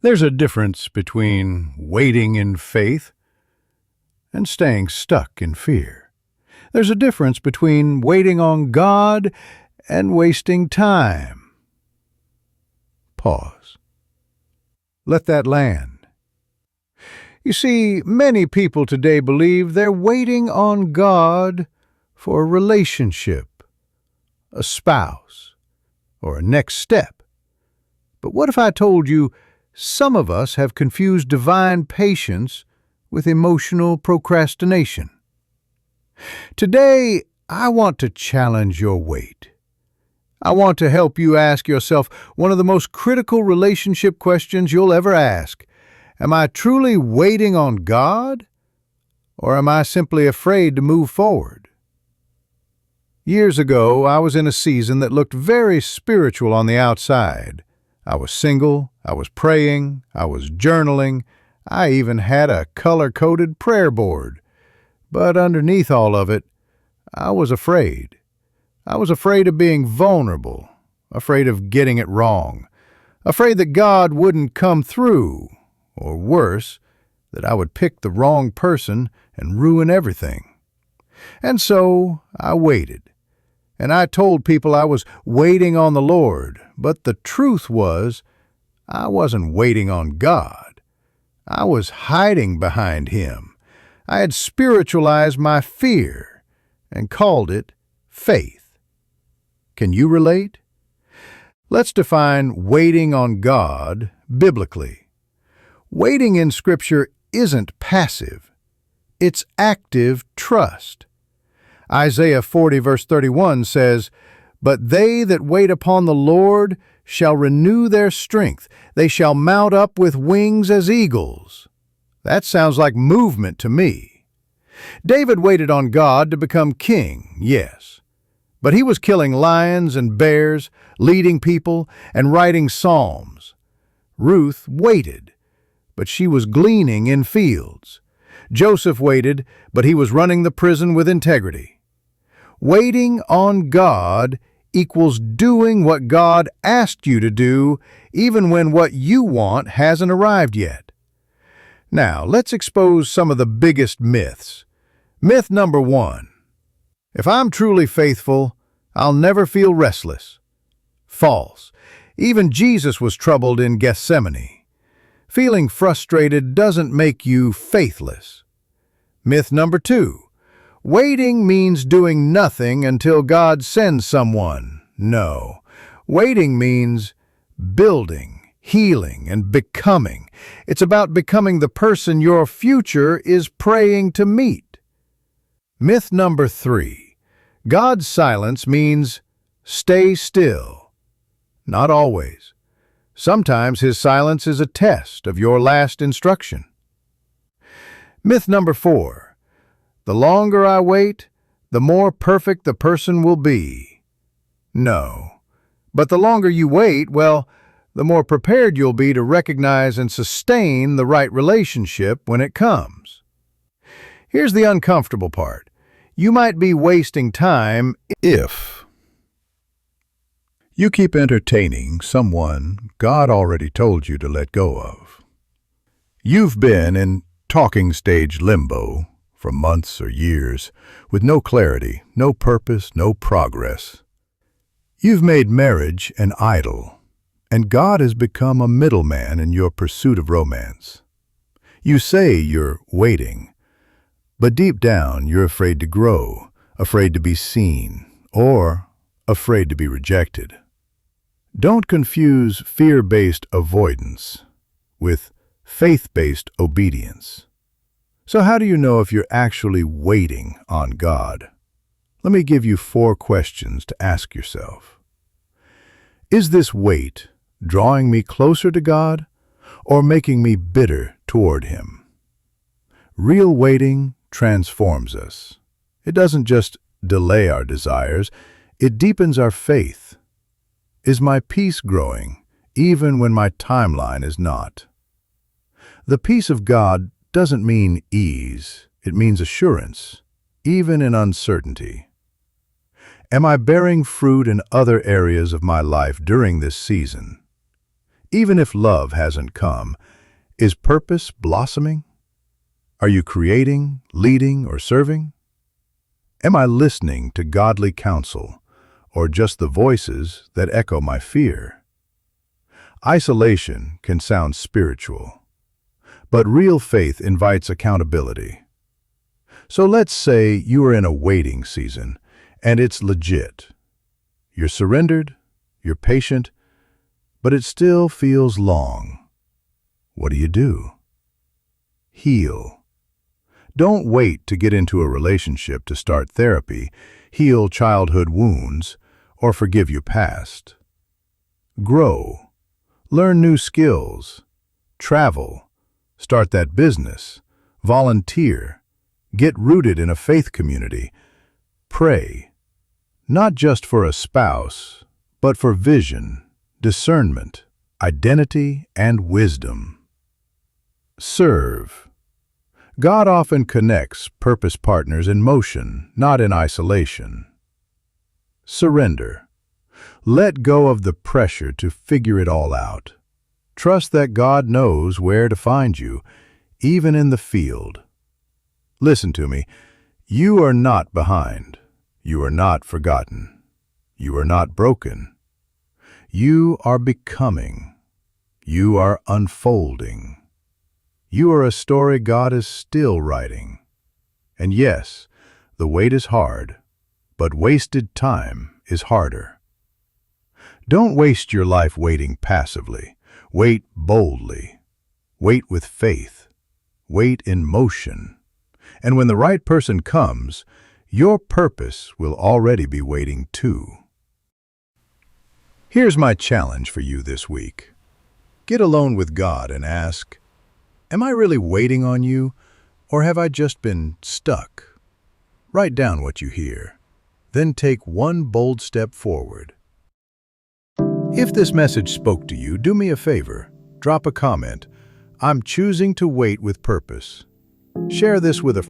There's a difference between waiting in faith and staying stuck in fear. There's a difference between waiting on God and wasting time. Pause. Let that land. You see, many people today believe they're waiting on God for a relationship, a spouse, or a next step. But what if I told you some of us have confused divine patience with emotional procrastination? Today, I want to challenge your wait. I want to help you ask yourself one of the most critical relationship questions you'll ever ask. Am I truly waiting on God, or am I simply afraid to move forward? Years ago, I was in a season that looked very spiritual on the outside. I was single, I was praying, I was journaling, I even had a color-coded prayer board. But underneath all of it, I was afraid. I was afraid of being vulnerable, afraid of getting it wrong, afraid that God wouldn't come through, or worse, that I would pick the wrong person and ruin everything. And so I waited. And I told people I was waiting on the Lord, but the truth was, I wasn't waiting on God. I was hiding behind Him. I had spiritualized my fear and called it faith. Can you relate? Let's define waiting on God biblically. Waiting in Scripture isn't passive. It's active trust. Isaiah 40 verse 31 says, "But they that wait upon the Lord shall renew their strength. They shall mount up with wings as eagles." That sounds like movement to me. David waited on God to become king, yes. But he was killing lions and bears, leading people, and writing psalms. Ruth waited, but she was gleaning in fields. Joseph waited, but he was running the prison with integrity. Waiting on God equals doing what God asked you to do, even when what you want hasn't arrived yet. Now, let's expose some of the biggest myths. Myth number 1. If I'm truly faithful, I'll never feel restless. False. Even Jesus was troubled in Gethsemane. Feeling frustrated doesn't make you faithless. Myth number 2. Waiting means doing nothing until God sends someone. No. Waiting means building, healing, and becoming. It's about becoming the person your future is praying to meet. Myth number 3. God's silence means stay still. Not always. Sometimes His silence is a test of your last instruction. Myth number 4. The longer I wait, the more perfect the person will be. No. But the longer you wait, well, the more prepared you'll be to recognize and sustain the right relationship when it comes. Here's the uncomfortable part. You might be wasting time if you keep entertaining someone God already told you to let go of. You've been in talking stage limbo for months or years, with no clarity, no purpose, no progress. You've made marriage an idol, and God has become a middleman in your pursuit of romance. You say you're waiting, but deep down you're afraid to grow, afraid to be seen, or afraid to be rejected. Don't confuse fear-based avoidance with faith-based obedience. So how do you know if you're actually waiting on God? Let me give you 4 questions to ask yourself. Is this wait drawing me closer to God or making me bitter toward Him? Real waiting transforms us. It doesn't just delay our desires, it deepens our faith. Is my peace growing, even when my timeline is not? The peace of God doesn't mean ease, it means assurance, even in uncertainty. Am I bearing fruit in other areas of my life during this season? Even if love hasn't come, is purpose blossoming? Are you creating, leading, or serving? Am I listening to godly counsel, or just the voices that echo my fear? Isolation can sound spiritual, but real faith invites accountability. So let's say you are in a waiting season, and it's legit. You're surrendered, you're patient, but it still feels long. What do? Heal. Don't wait to get into a relationship to start therapy, heal childhood wounds, or forgive your past. Grow. Learn new skills. Travel. Start that business. Volunteer. Get rooted in a faith community. Pray. Not just for a spouse, but for vision, discernment, identity, and wisdom. Serve. God often connects purpose partners in motion, not in isolation. Surrender. Let go of the pressure to figure it all out. Trust that God knows where to find you, even in the field. Listen to me. You are not behind. You are not forgotten. You are not broken. You are becoming. You are unfolding. You are a story God is still writing. And yes, the wait is hard, but wasted time is harder. Don't waste your life waiting passively. Wait boldly. Wait with faith. Wait in motion. And when the right person comes, your purpose will already be waiting too. Here's my challenge for you this week. Get alone with God and ask, am I really waiting on you, or have I just been stuck? Write down what you hear. Then take one bold step forward. If this message spoke to you, do me a favor. Drop a comment. I'm choosing to wait with purpose. Share this with a